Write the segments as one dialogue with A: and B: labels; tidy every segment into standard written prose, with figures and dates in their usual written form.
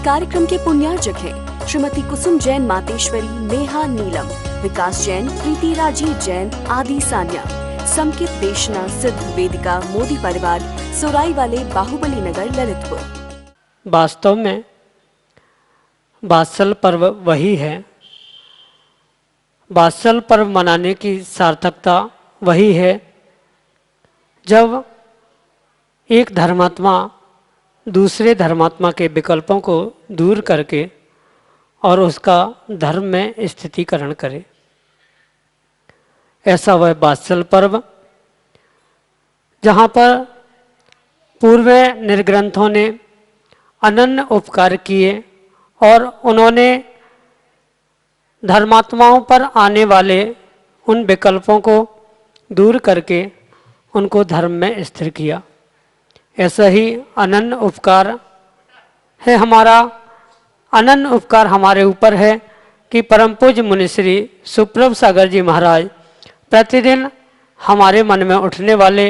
A: कार्यक्रम के पुण्यार्जक हैं श्रीमती कुसुम जैन मातेश्वरी, नेहा नीलम, विकास जैन, प्रीति राजीव जैन, आदि सान्या, समकित देशना सिद्ध वेदिका मोदी परिवार, सुराई वाले बाहुबली नगर ललितपुर।
B: वास्तव में वात्सल पर्व वही है। वात्सल पर्व मनाने की सार्थकता वही है जब एक धर्मात्मा दूसरे धर्मात्मा के विकल्पों को दूर करके और उसका धर्म में स्थितीकरण करे। ऐसा वह वात्सल पर्व जहाँ पर पूर्व निर्ग्रंथों ने अनन्य उपकार किए और उन्होंने धर्मात्माओं पर आने वाले उन विकल्पों को दूर करके उनको धर्म में स्थिर किया। ऐसा ही अनन्य उपकार है हमारा। अनन्य उपकार हमारे ऊपर है कि परम पूज्य मुनिश्री सुप्रभ सागर जी महाराज प्रतिदिन हमारे मन में उठने वाले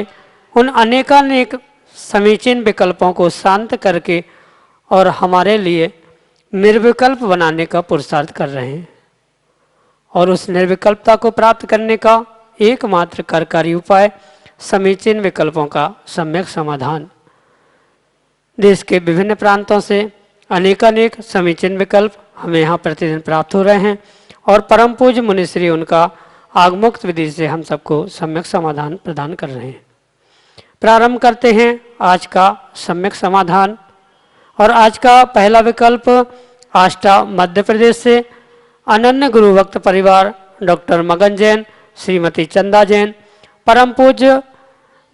B: उन अनेकानेक समीचीन विकल्पों को शांत करके और हमारे लिए निर्विकल्प बनाने का पुरुषार्थ कर रहे हैं। और उस निर्विकल्पता को प्राप्त करने का एकमात्र कार्यकारी उपाय समीचीन विकल्पों का सम्यक समाधान। देश के विभिन्न प्रांतों से अनेकानेक समीचीन विकल्प हमें यहाँ प्रतिदिन प्राप्त हो रहे हैं और परम पूज्य मुनिश्री उनका आगमुक्त विधि से हम सबको सम्यक समाधान प्रदान कर रहे हैं। प्रारंभ करते हैं आज का सम्यक समाधान। और आज का पहला विकल्प आष्टा मध्य प्रदेश से अनन्य गुरु भक्त परिवार डॉक्टर मगन जैन, श्रीमती चंदा जैन परम पूज्य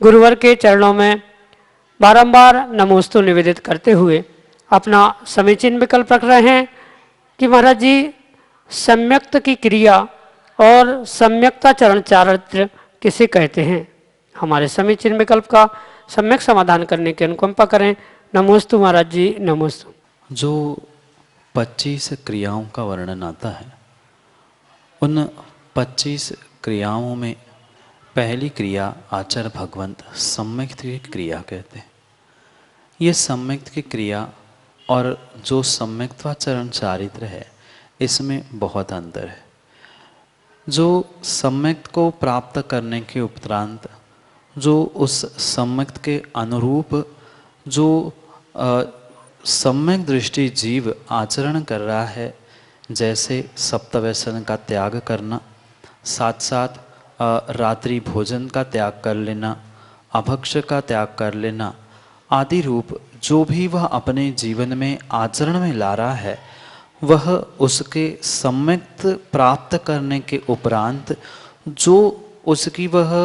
B: गुरुवर के चरणों में बारंबार नमोस्तु निवेदित करते हुए अपना समीचीन विकल्प रख रहे हैं कि महाराज जी सम्यक्त की क्रिया और सम्यकता चरण चारित्र किसे कहते हैं। हमारे समीचीन विकल्प का सम्यक समाधान करने की अनुकंपा करें। नमोस्तु महाराज जी, नमोस्तु।
C: जो 25 क्रियाओं का वर्णन आता है, उन 25 क्रियाओं में पहली क्रिया आचार्य भगवंत सम्यक्त की क्रिया कहते हैं। ये सम्यक्त की क्रिया और जो सम्यक्त्वाचरण चारित्र है, इसमें बहुत अंतर है। जो सम्यक्त को प्राप्त करने के उपरांत जो उस सम्यक्त के अनुरूप जो सम्यक दृष्टि जीव आचरण कर रहा है, जैसे सप्तव्यसन का त्याग करना, साथ साथ रात्रि भोजन का त्याग कर लेना, अभक्ष का त्याग कर लेना आदि रूप जो भी वह अपने जीवन में आचरण में ला रहा है, वह उसके सम्यक्त प्राप्त करने के उपरांत जो उसकी वह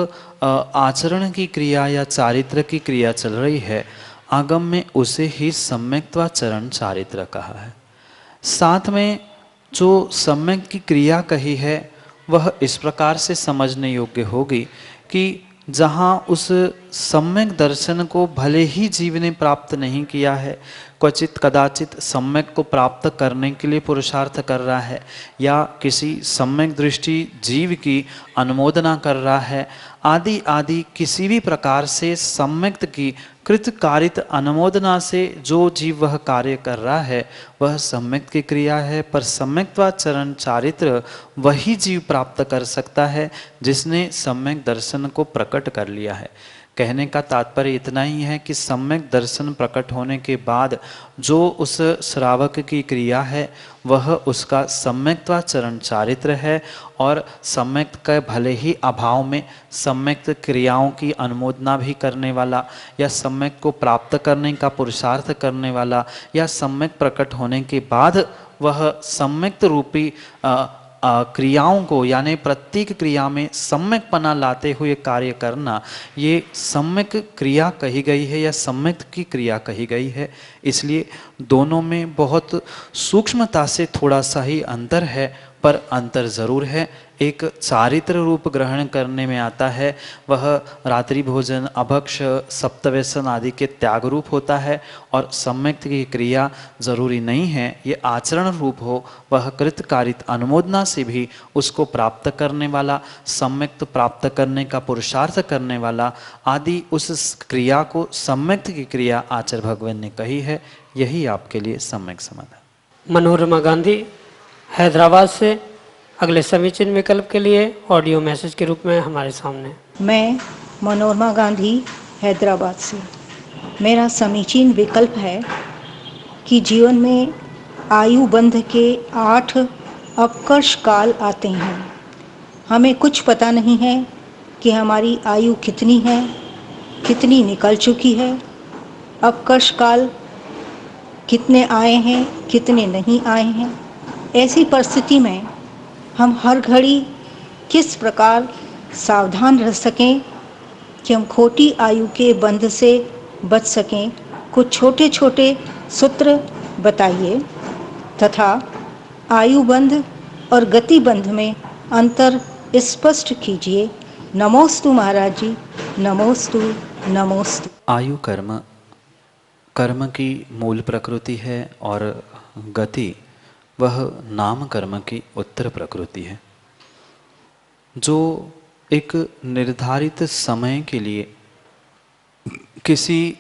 C: आचरण की क्रिया या चारित्र की क्रिया चल रही है, आगम में उसे ही सम्यक्त्वाचरण चारित्र कहा है। साथ में जो सम्यक की क्रिया कही है वह इस प्रकार से समझने योग्य होगी कि जहाँ उस सम्यक दर्शन को भले ही जीव ने प्राप्त नहीं किया है, क्वचित कदाचित सम्यक को प्राप्त करने के लिए पुरुषार्थ कर रहा है या किसी सम्यक दृष्टि जीव की अनुमोदना कर रहा है, आदि आदि किसी भी प्रकार से सम्यक्त की कृत कारित अनुमोदना से जो जीव वह कार्य कर रहा है वह सम्यक्त की क्रिया है। पर सम्यक्त्वाचरण चारित्र वही जीव प्राप्त कर सकता है जिसने सम्यक दर्शन को प्रकट कर लिया है। कहने का तात्पर्य इतना ही है कि सम्यक दर्शन प्रकट होने के बाद जो उस श्रावक की क्रिया है वह उसका सम्यक्त्वाचरण चारित्र है और सम्यक्त के भले ही अभाव में सम्यक्त क्रियाओं की अनुमोदना भी करने वाला या सम्यक को प्राप्त करने का पुरुषार्थ करने वाला या सम्यक प्रकट होने के बाद वह सम्यक्त रूपी क्रियाओं को यानी प्रत्येक क्रिया में सम्यकपना लाते हुए कार्य करना, ये सम्यक क्रिया कही गई है या सम्यक की क्रिया कही गई है। इसलिए दोनों में बहुत सूक्ष्मता से थोड़ा सा ही अंतर है, पर अंतर जरूर है। एक चारित्र रूप ग्रहण करने में आता है, वह रात्रि भोजन, अभक्ष, सप्तव्यसन आदि के त्याग रूप होता है और सम्यक्त की क्रिया जरूरी नहीं है ये आचरण रूप हो, वह कृतकारित अनुमोदना से भी उसको प्राप्त करने वाला, सम्यक्त प्राप्त करने का पुरुषार्थ करने वाला आदि उस क्रिया को सम्यक्त की क्रिया आचार्य भगवान ने कही है। यही आपके लिए सम्यक समाधान।
B: मनोरमा गांधी हैदराबाद से अगले समीचीन विकल्प के लिए ऑडियो मैसेज के रूप में हमारे सामने।
D: मैं मनोरमा गांधी हैदराबाद से, मेरा समीचीन विकल्प है कि जीवन में आयु बंध के 8 अपकर्ष काल आते हैं। हमें कुछ पता नहीं है कि हमारी आयु कितनी है, कितनी निकल चुकी है, अपकर्ष काल कितने आए हैं, कितने नहीं आए हैं। ऐसी परिस्थिति में हम हर घड़ी किस प्रकार सावधान रह सकें कि हम खोटी आयु के बंध से बच सकें, कुछ छोटे छोटे सूत्र बताइए तथा आयु बंध और गति बंध में अंतर स्पष्ट कीजिए। नमोस्तु महाराज जी, नमोस्तु नमोस्तु।
C: आयु कर्म कर्म की मूल प्रकृति है और गति वह नाम कर्म की उत्तर प्रकृति है, जो एक निर्धारित समय के लिए किसी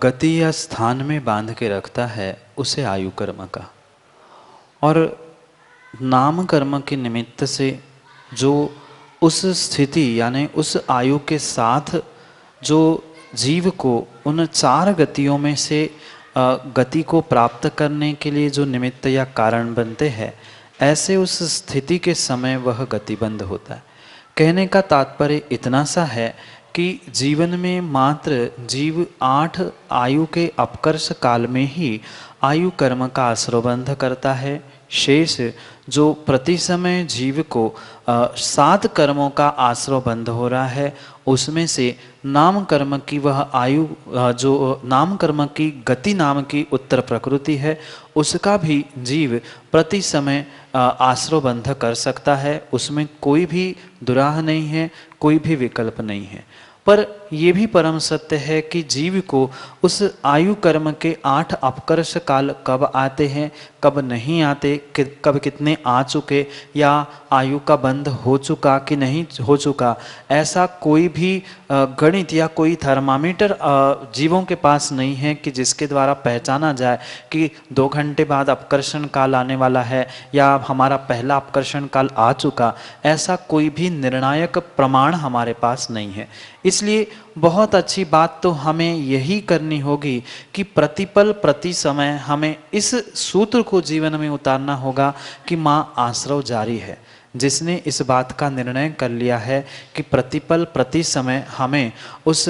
C: गति या स्थान में बांध के रखता है, उसे आयु कर्म का। और नाम कर्म के निमित्त से जो उस स्थिति यानी उस आयु के साथ जो जीव को उन 4 गतियों में से गति को प्राप्त करने के लिए जो निमित्त या कारण बनते हैं, ऐसे उस स्थिति के समय वह गतिबंध होता है। कहने का तात्पर्य इतना सा है कि जीवन में मात्र जीव 8 आयु के अपकर्ष काल में ही आयु कर्म का आश्रयबंध करता है। शेष जो प्रति समय जीव को 7 कर्मों का आश्रयबंध हो रहा है, उसमें से नाम कर्म की वह आयु जो नाम कर्म की गति नाम की उत्तर प्रकृति है, उसका भी जीव प्रति समय आश्रयबंध कर सकता है। उसमें कोई भी दुराह नहीं है, कोई भी विकल्प नहीं है। पर यह भी परम सत्य है कि जीव को उस आयु कर्म के 8 अपकर्ष काल कब आते हैं, कब नहीं आते, कब कितने आ चुके या आयु का बंध हो चुका कि नहीं हो चुका, ऐसा कोई भी गणित या कोई थर्मामीटर जीवों के पास नहीं है कि जिसके द्वारा पहचाना जाए कि 2 घंटे बाद अपकर्षण काल आने वाला है या हमारा पहला अपकर्षण काल आ चुका। ऐसा कोई भी निर्णायक प्रमाण हमारे पास नहीं है। इसलिए बहुत अच्छी बात तो हमें यही करनी होगी कि प्रतिपल प्रति समय हमें इस सूत्र को जीवन में उतारना होगा कि माँ आश्रव जारी है। जिसने इस बात का निर्णय कर लिया है कि प्रतिपल प्रति समय हमें उस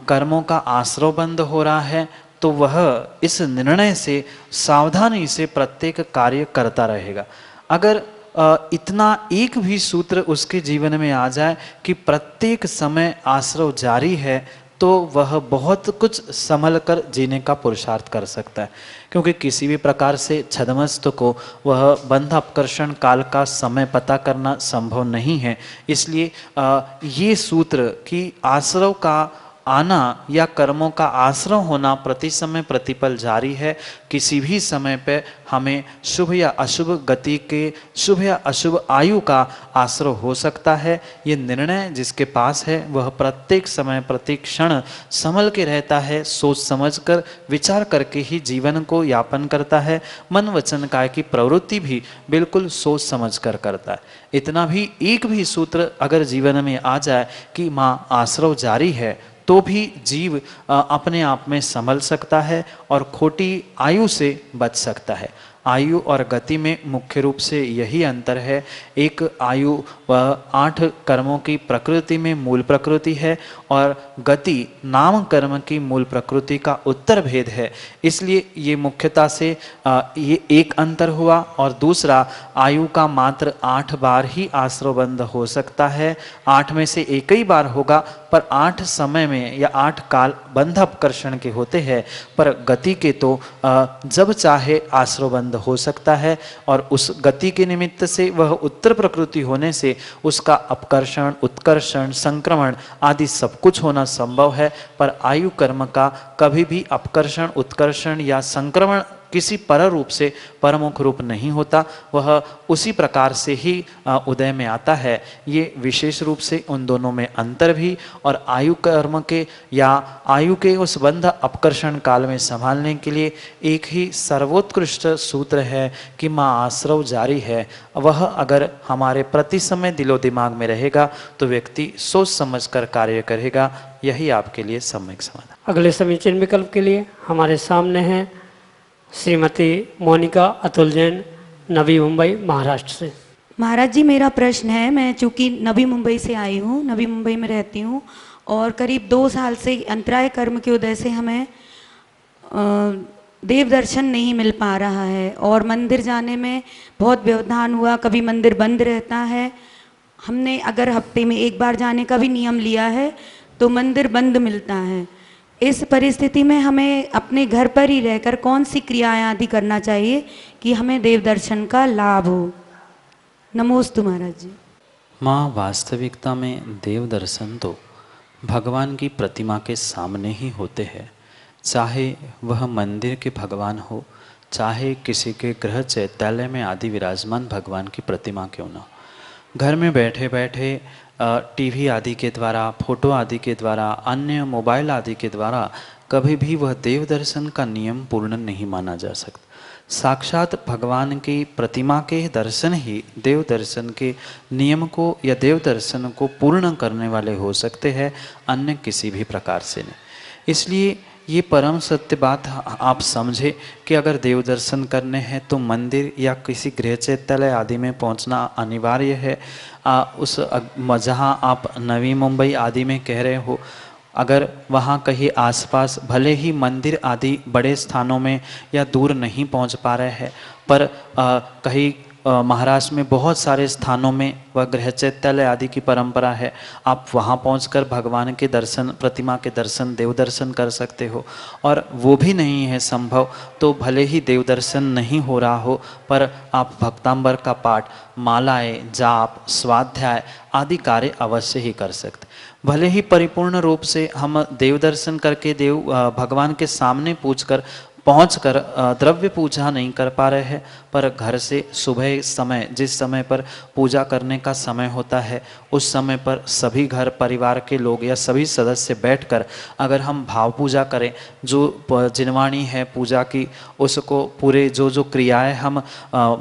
C: कर्मों का आश्रयबंध हो रहा है, तो वह इस निर्णय से सावधानी से प्रत्येक कार्य करता रहेगा। अगर इतना एक भी सूत्र उसके जीवन में आ जाए कि प्रत्येक समय आश्रय जारी है, तो वह बहुत कुछ संभल कर जीने का पुरुषार्थ कर सकता है। क्योंकि किसी भी प्रकार से छद्मस्त को वह बंध अपकर्षण काल का समय पता करना संभव नहीं है। इसलिए ये सूत्र कि आश्रय का आना या कर्मों का आश्रय होना प्रति समय प्रतिपल जारी है, किसी भी समय पे हमें शुभ या अशुभ गति के, शुभ या अशुभ आयु का आश्रय हो सकता है। ये निर्णय जिसके पास है वह प्रत्येक समय प्रत्येक क्षण संभल के रहता है, सोच समझकर विचार करके ही जीवन को यापन करता है। मन वचन काय की प्रवृत्ति भी बिल्कुल सोच समझ कर करता है। इतना भी एक भी सूत्र अगर जीवन में आ जाए कि माँ आश्रय जारी है, तो भी जीव अपने आप में संभल सकता है और खोटी आयु से बच सकता है। आयु और गति में मुख्य रूप से यही अंतर है। एक आयु वह 8 कर्मों की प्रकृति में मूल प्रकृति है और गति नाम कर्म की मूल प्रकृति का उत्तर भेद है। इसलिए ये मुख्यता से ये एक अंतर हुआ। और दूसरा, आयु का मात्र 8 बार ही आश्रयबंध हो सकता है। 8 में से एक ही बार होगा, पर 8 समय में या 8 काल बंध अपकर्षण के होते हैं। पर गति के तो जब चाहे आश्रयबंध हो सकता है और उस गति के निमित्त से वह उत्तर प्रकृति होने से उसका अपकर्षण, उत्कर्षण, संक्रमण आदि सब कुछ होना संभव है। पर आयु कर्म का कभी भी अपकर्षण, उत्कर्षण या संक्रमण किसी पर रूप से परमुख रूप नहीं होता, वह उसी प्रकार से ही उदय में आता है। ये विशेष रूप से उन दोनों में अंतर भी और आयु कर्म के या आयु के उस बंध अपकर्षण काल में संभालने के लिए एक ही सर्वोत्कृष्ट सूत्र है कि माँ आश्रव जारी है। वह अगर हमारे प्रति समय दिलो दिमाग में रहेगा तो व्यक्ति सोच समझकर कार्य करेगा। यही आपके लिए सम्यक समाधान।
B: अगले समीचीन विकल्प के लिए हमारे सामने हैं श्रीमती मोनिका अतुल जैन, नवी मुंबई, महाराष्ट्र से।
E: महाराज जी, मेरा प्रश्न है, मैं चूँकि नवी मुंबई से आई हूँ, नवी मुंबई में रहती हूँ और करीब 2 साल से अंतराय कर्म के उदय से हमें देव दर्शन नहीं मिल पा रहा है और मंदिर जाने में बहुत व्यवधान हुआ। कभी मंदिर बंद रहता है, हमने अगर हफ्ते में 1 बार जाने का भी नियम लिया है तो मंदिर बंद मिलता है। इस परिस्थिति में हमें अपने घर पर ही रहकर कौन सी क्रियाएं आदि करना चाहिए कि हमें देव दर्शन का लाभ हो? नमोस्तु महाराज जी।
C: माँ, वास्तविकता में देव दर्शन तो भगवान की प्रतिमा के सामने ही होते हैं, चाहे वह मंदिर के भगवान हो, चाहे किसी के गृह चैत्यालय में आदि विराजमान भगवान की प्रतिमा क्यों न हो। घर में बैठे बैठे टीवी आदि के द्वारा, फोटो आदि के द्वारा, अन्य मोबाइल आदि के द्वारा कभी भी वह देव दर्शन का नियम पूर्ण नहीं माना जा सकता। साक्षात भगवान की प्रतिमा के दर्शन ही देव दर्शन के नियम को या देव दर्शन को पूर्ण करने वाले हो सकते हैं, अन्य किसी भी प्रकार से नहीं। इसलिए ये परम सत्य बात आप समझे कि अगर देव दर्शन करने हैं तो मंदिर या किसी गृह चैत्यालय आदि में पहुंचना अनिवार्य है। उस जहाँ आप नवी मुंबई आदि में कह रहे हो, अगर वहाँ कहीं आसपास भले ही मंदिर आदि बड़े स्थानों में या दूर नहीं पहुँच पा रहे हैं, पर कहीं महाराष्ट्र में बहुत सारे स्थानों में वह गृह चैत्यालय आदि की परंपरा है, आप वहाँ पहुंचकर भगवान के दर्शन, प्रतिमा के दर्शन, देव दर्शन कर सकते हो। और वो भी नहीं है संभव तो भले ही देव दर्शन नहीं हो रहा हो, पर आप भक्तांबर का पाठ, मालाएं, जाप, स्वाध्याय आदि कार्य अवश्य ही कर सकते। भले ही परिपूर्ण रूप से हम देव दर्शन करके भगवान के सामने पहुंचकर द्रव्य पूजा नहीं कर पा रहे हैं, पर घर से सुबह समय, जिस समय पर पूजा करने का समय होता है, उस समय पर सभी घर परिवार के लोग या सभी सदस्य बैठकर अगर हम भाव पूजा करें, जो जिनवाणी है पूजा की, उसको पूरे जो क्रियाएं हम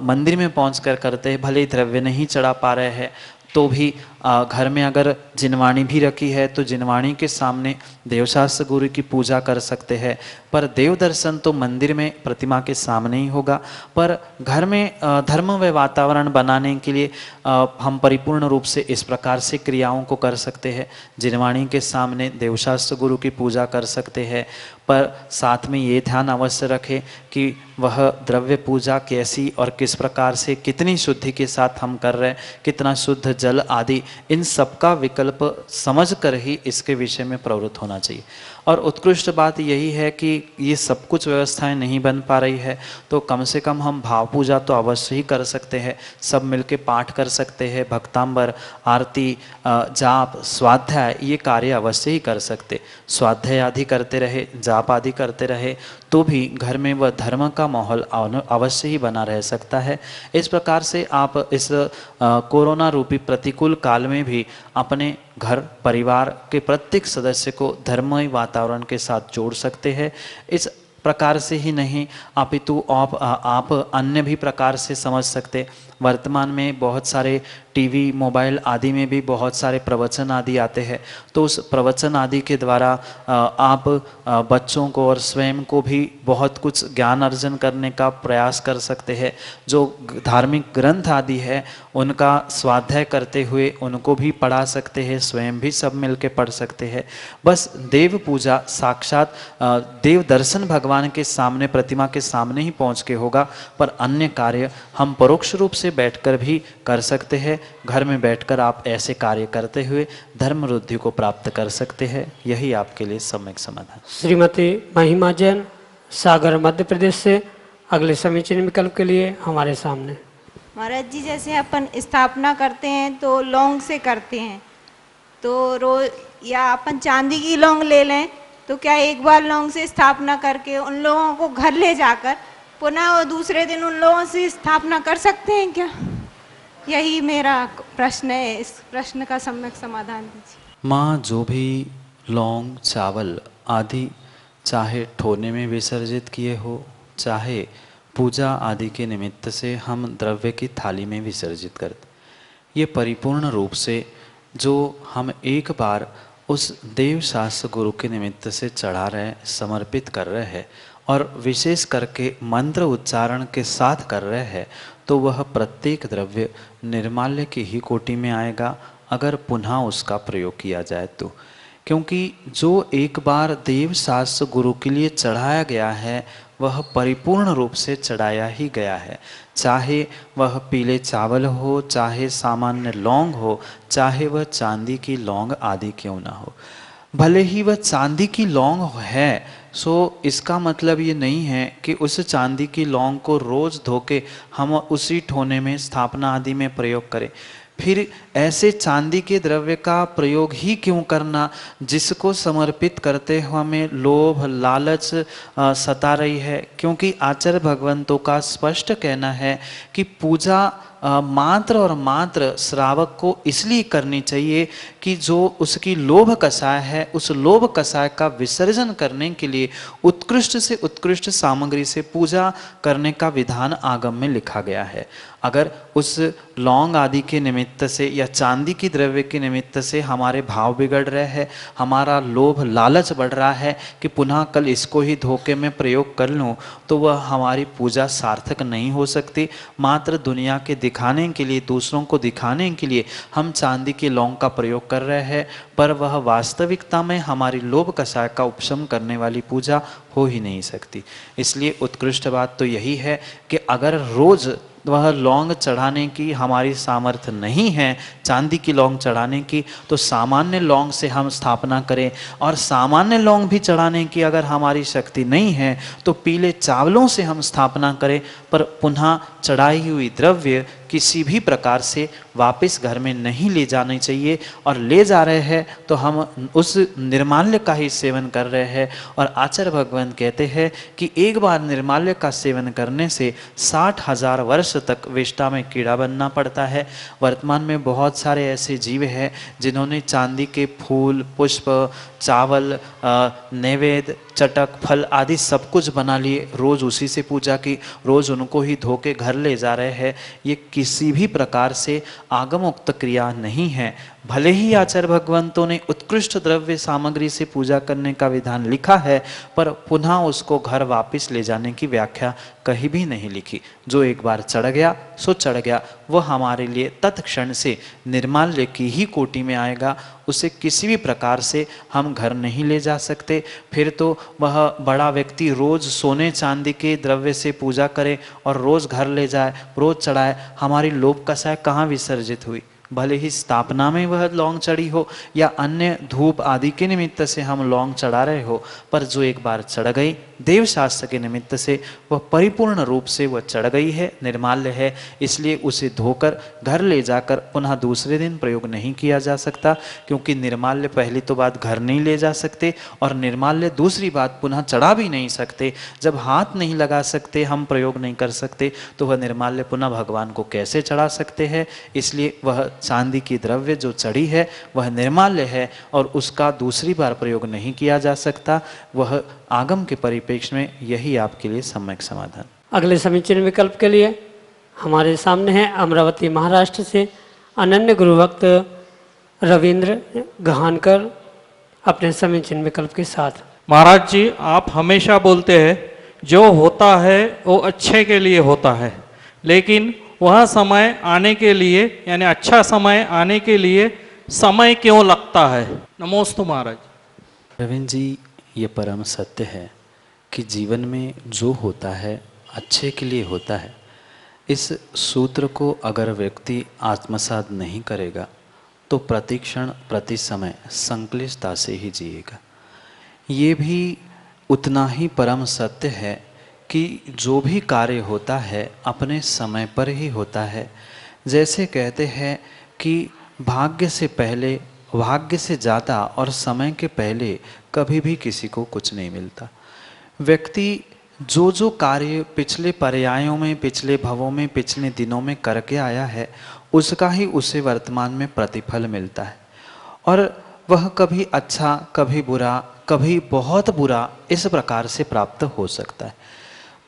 C: मंदिर में पहुंचकर करते हैं, भले ही द्रव्य नहीं चढ़ा पा रहे हैं तो भी घर में अगर जिनवाणी भी रखी है तो जिनवाणी के सामने देवशास्त्र गुरु की पूजा कर सकते हैं। पर देव दर्शन तो मंदिर में प्रतिमा के सामने ही होगा। पर घर में धर्ममय वातावरण बनाने के लिए हम परिपूर्ण रूप से इस प्रकार से क्रियाओं को कर सकते हैं। जिनवाणी के सामने देवशास्त्र गुरु की पूजा कर सकते हैं, पर साथ में ये ध्यान अवश्य रखें कि वह द्रव्य पूजा कैसी और किस प्रकार से, कितनी शुद्धि के साथ हम कर रहे हैं, कितना शुद्ध जल आदि, इन सब का विकल्प समझ कर ही इसके विषय में प्रवृत्त होना चाहिए। और उत्कृष्ट बात यही है कि ये सब कुछ व्यवस्थाएं नहीं बन पा रही है तो कम से कम हम भाव पूजा तो अवश्य ही कर सकते हैं। सब मिलके पाठ कर सकते हैं, भक्तांबर, आरती, जाप, स्वाध्याय, ये कार्य अवश्य ही कर सकते। स्वाध्याय आदि करते रहे, जाप आदि करते रहे तो भी घर में वह धर्म का माहौल अवश्य ही बना रह सकता है। इस प्रकार से आप इस कोरोना रूपी प्रतिकूल काल में भी अपने घर परिवार के प्रत्येक सदस्य को धर्ममय वातावरण के साथ जोड़ सकते हैं। इस प्रकार से ही नहीं अपितु आप अन्य भी प्रकार से समझ सकते। वर्तमान में बहुत सारे टीवी, मोबाइल आदि में भी बहुत सारे प्रवचन आदि आते हैं, तो उस प्रवचन आदि के द्वारा आप बच्चों को और स्वयं को भी बहुत कुछ ज्ञान अर्जन करने का प्रयास कर सकते हैं। जो धार्मिक ग्रंथ आदि है उनका स्वाध्याय करते हुए उनको भी पढ़ा सकते हैं, स्वयं भी सब मिल के पढ़ सकते हैं। बस देव पूजा साक्षात देव दर्शन भगवान के सामने, प्रतिमा के सामने ही पहुँच के होगा, पर अन्य कार्य हम परोक्ष रूप से बैठकर भी कर सकते हैं। घर में बैठकर आप ऐसे कार्य करते हुए धर्म वृद्धि को प्राप्त कर सकते हैं। यही आपके लिए सम्यक समाधान।
B: श्रीमती महिमा जैन, सागर, मध्य प्रदेश से अगले समीचीन विकल्प के लिए हमारे सामने।
F: महाराज जी, जैसे अपन स्थापना करते हैं तो लौंग से करते हैं, तो रोज या अपन चांदी की लौंग ले लें तो क्या एक बार लौंग से स्थापना करके उन लोगों को घर ले जाकर पुनः वो दूसरे दिन उन लोगों से स्थापना कर सकते हैं क्या? यही मेरा प्रश्न है, इस प्रश्न का सम्यक समाधान दीजिए।
C: माँ, जो भी लौंग, चावल आदि चाहे ठोने में विसर्जित किए हो, चाहे पूजा आदि के निमित्त से हम द्रव्य की थाली में विसर्जित करते, ये परिपूर्ण रूप से जो हम एक बार उस देव शास्त्र गुरु के निमित्त से चढ़ा रहे, समर्पित कर रहे हैं और विशेष करके मंत्र उच्चारण के साथ कर रहे हैं, तो वह प्रत्येक द्रव्य निर्माल्य की ही कोटि में आएगा अगर पुनः उसका प्रयोग किया जाए तो। क्योंकि जो एक बार देव शास्त्र गुरु के लिए चढ़ाया गया है वह परिपूर्ण रूप से चढ़ाया ही गया है, चाहे वह पीले चावल हो, चाहे सामान्य लौंग हो, चाहे वह चांदी की लौंग आदि क्यों ना हो। भले ही वह चांदी की लौंग है, सो इसका मतलब ये नहीं है कि उस चांदी की लौंग को रोज धोके हम उसी ठोने में स्थापना आदि में प्रयोग करें। फिर ऐसे चांदी के द्रव्य का प्रयोग ही क्यों करना जिसको समर्पित करते हुए हमें लोभ लालच सता रही है। क्योंकि आचार्य भगवंतों का स्पष्ट कहना है कि पूजा मात्र और मात्र श्रावक को इसलिए करनी चाहिए कि जो उसकी लोभ कषाय है उस लोभ कषाय का विसर्जन करने के लिए उत्कृष्ट से उत्कृष्ट सामग्री से पूजा करने का विधान आगम में लिखा गया है। अगर उस लौंग आदि के निमित्त से या चांदी की द्रव्य के निमित्त से हमारे भाव बिगड़ रहे हैं, हमारा लोभ लालच बढ़ रहा है कि पुनः कल इसको ही धोखे में प्रयोग कर लूँ, तो वह हमारी पूजा सार्थक नहीं हो सकती। मात्र दुनिया के दिखाने के लिए, दूसरों को दिखाने के लिए हम चांदी के लौंग का प्रयोग कर रहे हैं, पर वह वास्तविकता में हमारी लोभ कषाय का उपशम करने वाली पूजा हो ही नहीं सकती। इसलिए उत्कृष्ट बात तो यही है कि अगर रोज वह लौंग चढ़ाने की हमारी सामर्थ्य नहीं है, चांदी की लौंग चढ़ाने की, तो सामान्य लौंग से हम स्थापना करें। और सामान्य लौंग भी चढ़ाने की अगर हमारी शक्ति नहीं है तो पीले चावलों से हम स्थापना करें, पर पुनः चढ़ाई हुई द्रव्य किसी भी प्रकार से वापस घर में नहीं ले जानी चाहिए। और ले जा रहे हैं तो हम उस निर्माल्य का ही सेवन कर रहे हैं। और आचार्य भगवान कहते हैं कि एक बार निर्माल्य का सेवन करने से 60,000 वर्ष तक विष्ठा में कीड़ा बनना पड़ता है। वर्तमान में बहुत सारे ऐसे जीव हैं जिन्होंने चांदी के फूल, पुष्प, चावल, नैवेद्य, चटक, फल आदि सब कुछ बना लिए, रोज उसी से पूजा की, रोज उनको ही धो के घर ले जा रहे हैं। ये किसी भी प्रकार से आगमोक्त क्रिया नहीं है। भले ही आचार्य भगवंतों ने उत्कृष्ट द्रव्य सामग्री से पूजा करने का विधान लिखा है, पर पुनः उसको घर वापस ले जाने की व्याख्या कहीं भी नहीं लिखी। जो एक बार चढ़ गया सो चढ़ गया, वह हमारे लिए तत्क्षण से निर्माल्य की ही कोटि में आएगा। उसे किसी भी प्रकार से हम घर नहीं ले जा सकते। फिर तो वह बड़ा व्यक्ति रोज सोने चांदी के द्रव्य से पूजा करे और रोज घर ले जाए, रोज चढ़ाए, हमारी लोभ कषाय कहाँ विसर्जित हुई। भले ही स्थापना में वह लौंग चढ़ी हो या अन्य धूप आदि के निमित्त से हम लौंग चढ़ा रहे हो, पर जो एक बार चढ़ गई देव शास्त्र के निमित्त से वह परिपूर्ण रूप से वह चढ़ गई है, निर्माल्य है। इसलिए उसे धोकर घर ले जाकर पुनः दूसरे दिन प्रयोग नहीं किया जा सकता। क्योंकि निर्माल्य पहली तो बात घर नहीं ले जा सकते, और निर्माल्य दूसरी बात पुनः चढ़ा भी नहीं सकते। जब हाथ नहीं लगा सकते, हम प्रयोग नहीं कर सकते, तो वह निर्माल्य पुनः भगवान को कैसे चढ़ा सकते हैं। इसलिए वह चांदी की द्रव्य जो चढ़ी है वह निर्माल्य है और उसका दूसरी बार प्रयोग नहीं किया जा सकता। वह आगम के परिप्रेक्ष्य में यही आपके लिए सम्यक समाधान।
B: अगले समीचीन विकल्प के लिए हमारे सामने है अमरावती महाराष्ट्र से अनन्य गुरुभक्त रविंद्र गहानकर अपने समीचीन विकल्प के साथ।
G: महाराज जी, आप हमेशा बोलते हैं जो होता है वो अच्छे के लिए होता है, लेकिन वह समय आने के लिए, यानी अच्छा समय आने के लिए समय क्यों लगता है? नमोस्तु महाराज।
C: रविंद्र जी, ये परम सत्य है कि जीवन में जो होता है अच्छे के लिए होता है। इस सूत्र को अगर व्यक्ति आत्मसात नहीं करेगा तो प्रतिक्षण प्रति समय संक्लिष्टता से ही जिएगा। ये भी उतना ही परम सत्य है कि जो भी कार्य होता है अपने समय पर ही होता है। जैसे कहते हैं कि भाग्य से पहले, भाग्य से ज़्यादा और समय के पहले कभी भी किसी को कुछ नहीं मिलता। व्यक्ति जो जो कार्य पिछले पर्यायों में, पिछले भवों में, पिछले दिनों में करके आया है, उसका ही उसे वर्तमान में प्रतिफल मिलता है। और वह कभी अच्छा, कभी बुरा, कभी बहुत बुरा इस प्रकार से प्राप्त हो सकता है।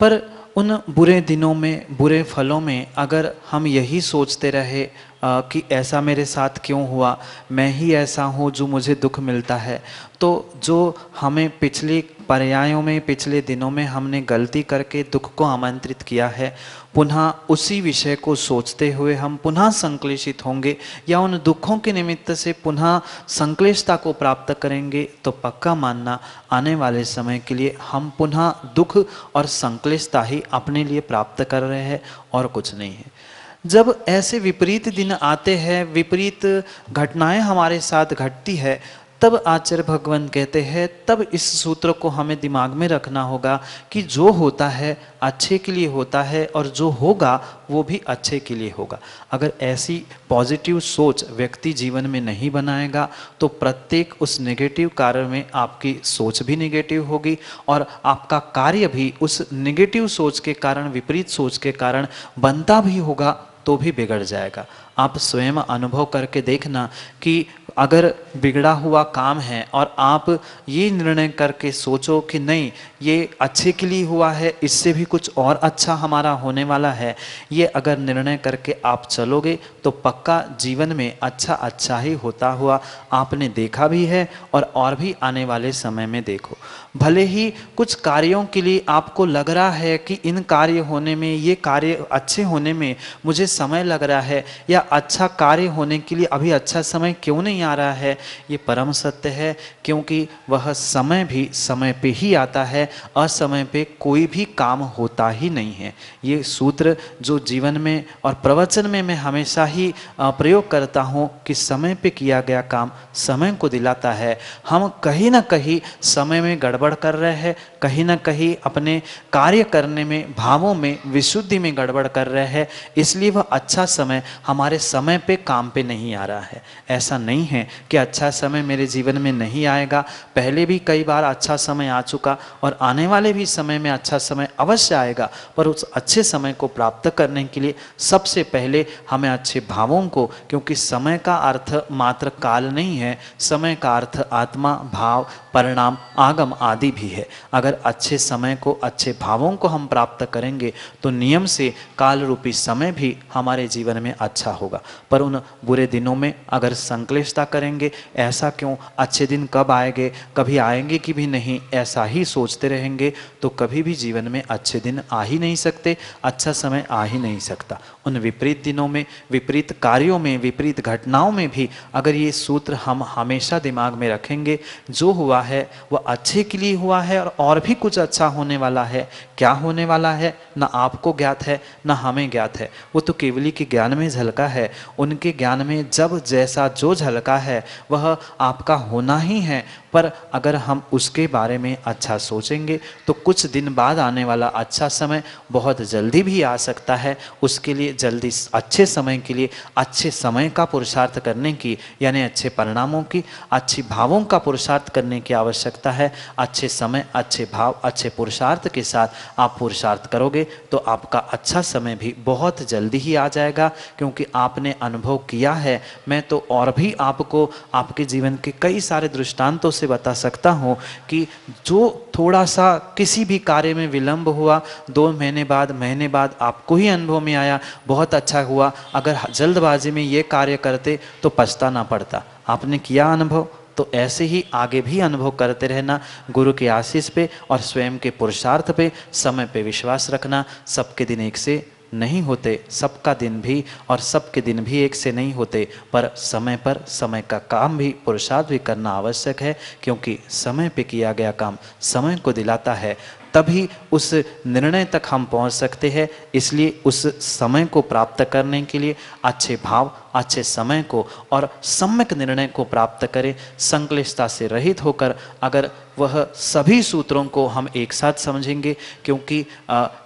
C: पर उन बुरे दिनों में, बुरे फलों में अगर हम यही सोचते रहे कि ऐसा मेरे साथ क्यों हुआ, मैं ही ऐसा हूँ जो मुझे दुख मिलता है, तो जो हमें पिछले पर्यायों में, पिछले दिनों में हमने गलती करके दुख को आमंत्रित किया है, पुनः उसी विषय को सोचते हुए हम पुनः संक्लेशित होंगे या उन दुखों के निमित्त से पुनः संक्लेशता को प्राप्त करेंगे, तो पक्का मानना आने वाले समय के लिए हम पुनः दुख और संक्लेशता ही अपने लिए प्राप्त कर रहे हैं और कुछ नहीं है। जब ऐसे विपरीत दिन आते हैं, विपरीत घटनाएं हमारे साथ घटती है, तब आचार्य भगवान कहते हैं, तब इस सूत्र को हमें दिमाग में रखना होगा कि जो होता है अच्छे के लिए होता है और जो होगा वो भी अच्छे के लिए होगा। अगर ऐसी पॉजिटिव सोच व्यक्ति जीवन में नहीं बनाएगा तो प्रत्येक उस नेगेटिव कार्य में आपकी सोच भी नेगेटिव होगी और आपका कार्य भी उस नेगेटिव सोच के कारण, विपरीत सोच के कारण बनता भी होगा तो भी बिगड़ जाएगा। आप स्वयं अनुभव करके देखना कि अगर बिगड़ा हुआ काम है और आप ये निर्णय करके सोचो कि नहीं ये अच्छे के लिए हुआ है, इससे भी कुछ और अच्छा हमारा होने वाला है, ये अगर निर्णय करके आप चलोगे तो पक्का जीवन में अच्छा अच्छा ही होता हुआ आपने देखा भी है और भी आने वाले समय में देखो। भले ही कुछ कार्यों के लिए आपको लग रहा है कि इन कार्य होने में, ये कार्य अच्छे होने में मुझे समय लग रहा है, या अच्छा कार्य होने के लिए अभी अच्छा समय क्यों नहीं आ रहा है, ये परम सत्य है, क्योंकि वह समय भी समय पे ही आता है, असमय पे कोई भी काम होता ही नहीं है। ये सूत्र जो जीवन में और प्रवचन में मैं हमेशा ही प्रयोग करता हूँ कि समय पे किया गया काम समय को दिलाता है। हम कहीं ना कहीं समय में गड़बड़ कर रहे हैं, कहीं ना कहीं अपने कार्य करने में, भावों में, विशुद्धि में गड़बड़ कर रहे हैं, इसलिए वह अच्छा समय हमारे समय पे काम पे नहीं आ रहा है। ऐसा नहीं है कि अच्छा समय मेरे जीवन में नहीं आएगा, पहले भी कई बार अच्छा समय आ चुका और आने वाले भी समय में अच्छा समय अवश्य आएगा, पर उस अच्छे समय को प्राप्त करने के लिए सबसे पहले हमें अच्छे भावों को, क्योंकि समय का अर्थ मात्र काल नहीं है, समय का अर्थ आत्मा, भाव, परिणाम, आगम आदि भी है। अगर अच्छे समय को, अच्छे भावों को हम प्राप्त करेंगे तो नियम से काल रूपी समय भी हमारे जीवन में अच्छा होगा। पर उन बुरे दिनों में अगर संक्लेशता करेंगे, ऐसा क्यों, अच्छे दिन कब आएंगे, कभी आएंगे कि भी नहीं, ऐसा ही सोचते रहेंगे तो कभी भी जीवन में अच्छे दिन आ ही नहीं सकते, अच्छा समय आ ही नहीं सकता। उन विपरीत दिनों में, विपरीत कार्यों में, विपरीत घटनाओं में भी अगर ये सूत्र हम हमेशा दिमाग में रखेंगे, जो हुआ है वह अच्छे के लिए हुआ है और भी कुछ अच्छा होने वाला है। क्या होने वाला है ना आपको ज्ञात है ना हमें ज्ञात है, वो तो केवली के ज्ञान में झलका है। उनके ज्ञान में जब जैसा जो झलका है वह आपका होना ही है। पर अगर हम उसके बारे में अच्छा सोचेंगे तो कुछ दिन बाद आने वाला अच्छा समय बहुत जल्दी भी आ सकता है। उसके लिए जल्दी अच्छे समय के लिए अच्छे समय का पुरुषार्थ करने की, यानी अच्छे परिणामों की, अच्छी भावों का पुरुषार्थ करने की आवश्यकता है। अच्छे समय, अच्छे भाव, अच्छे पुरुषार्थ के साथ आप पुरुषार्थ करोगे तो आपका अच्छा समय भी बहुत जल्दी ही आ जाएगा, क्योंकि आपने अनुभव किया है। मैं तो और भी आपको आपके जीवन के कई सारे दृष्टांतों से बता सकता हूँ कि जो थोड़ा सा किसी भी कार्य में विलंब हुआ, 2 महीने बाद आपको ही अनुभव में आया बहुत अच्छा हुआ, अगर जल्दबाजी में ये कार्य करते तो पछताना पड़ता। आपने किया अनुभव, तो ऐसे ही आगे भी अनुभव करते रहना। गुरु की आशीष पे और स्वयं के पुरुषार्थ पे, समय पे विश्वास रखना। सबके दिन एक से नहीं होते, सबका दिन भी और सबके दिन भी एक से नहीं होते, पर समय का काम भी, पुरुषार्थ भी करना आवश्यक है, क्योंकि समय पे किया गया काम समय को दिलाता है। तभी उस निर्णय तक हम पहुंच सकते हैं। इसलिए उस समय को प्राप्त करने के लिए अच्छे भाव, अच्छे समय को और सम्यक निर्णय को प्राप्त करें, संक्लिष्टता से रहित होकर। अगर वह सभी सूत्रों को हम एक साथ समझेंगे, क्योंकि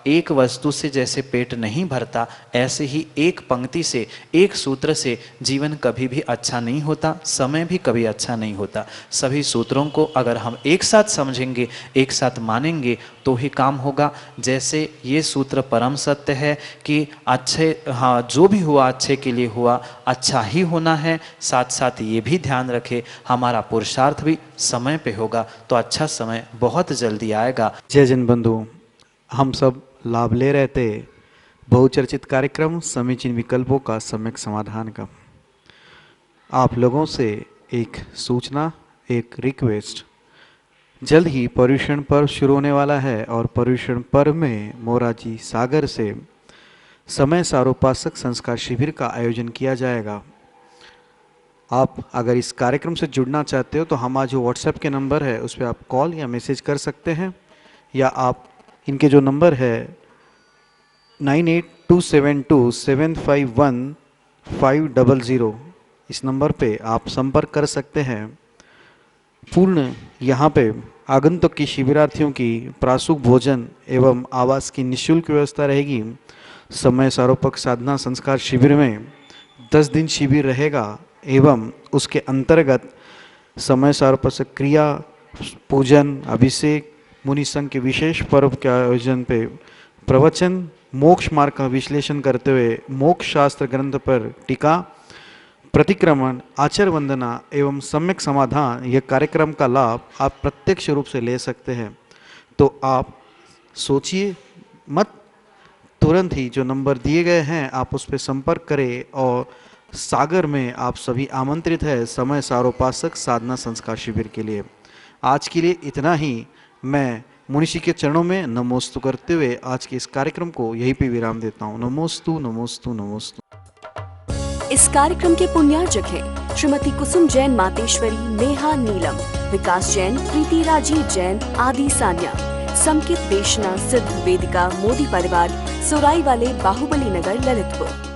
C: एक वस्तु से जैसे पेट नहीं भरता, ऐसे ही एक पंक्ति से, एक सूत्र से जीवन कभी भी अच्छा नहीं होता, समय भी कभी अच्छा नहीं होता। सभी सूत्रों को अगर हम एक साथ समझेंगे, एक साथ मानेंगे, तो ही काम होगा। जैसे ये सूत्र परम सत्य है कि अच्छे, हाँ, जो भी हुआ अच्छे के लिए हुआ, अच्छा ही होना है। साथ साथ ये भी ध्यान रखे हमारा पुरुषार्थ भी समय पे होगा तो अच्छा समय बहुत जल्दी आएगा।
H: जय जन बंधु, हम सब लाभ ले रहे थे बहुचर्चित कार्यक्रम समीचीन विकल्पों का सम्यक समाधान का। आप लोगों से एक सूचना, एक रिक्वेस्ट, जल्द ही पर्युषण पर्व शुरू होने वाला है और पर्युषण पर्व में मोराजी सागर से समय सारोपासक संस्कार शिविर का आयोजन किया जाएगा। आप अगर इस कार्यक्रम से जुड़ना चाहते हो तो हमारा जो व्हाट्सएप के नंबर है उस पर आप कॉल या मैसेज कर सकते हैं, या आप इनके जो नंबर है 98272751 इस नंबर पे आप संपर्क कर सकते हैं। पूर्ण यहाँ पे आगंतुक की शिविरार्थियों की प्रासुक भोजन एवं आवास की निःशुल्क व्यवस्था रहेगी। समय सारोपक साधना संस्कार शिविर में 10 दिन शिविर रहेगा एवं उसके अंतर्गत समय सारोपक क्रिया, पूजन, अभिषेक, मुनि संघ के विशेष पर्व के आयोजन पे प्रवचन, मोक्ष मार्ग का विश्लेषण करते हुए मोक्ष शास्त्र ग्रंथ पर टीका, प्रतिक्रमण, आचार वंदना एवं सम्यक समाधान, यह कार्यक्रम का लाभ आप प्रत्यक्ष रूप से ले सकते हैं। तो आप सोचिए मत, तुरंत ही जो नंबर दिए गए हैं आप उस पर संपर्क करें और सागर में आप सभी आमंत्रित है समय सारोपासक साधना संस्कार शिविर के लिए। आज के लिए इतना ही। मैं मुनिषी के चरणों में नमोस्तु करते हुए आज के इस कार्यक्रम को यहीं पे विराम देता हूँ। नमोस्तु नमोस्तु नमोस्तु।
A: इस कार्यक्रम के पुण्यार्चक हैं श्रीमती कुसुम जैन मातेश्वरी, नेहा नीलम, विकास जैन, प्रीति राजी जैन, आदि सान्या, समकित देशना सिद्ध वेदिका मोदी परिवार, सोराई वाले, बाहुबली नगर, ललितपुर।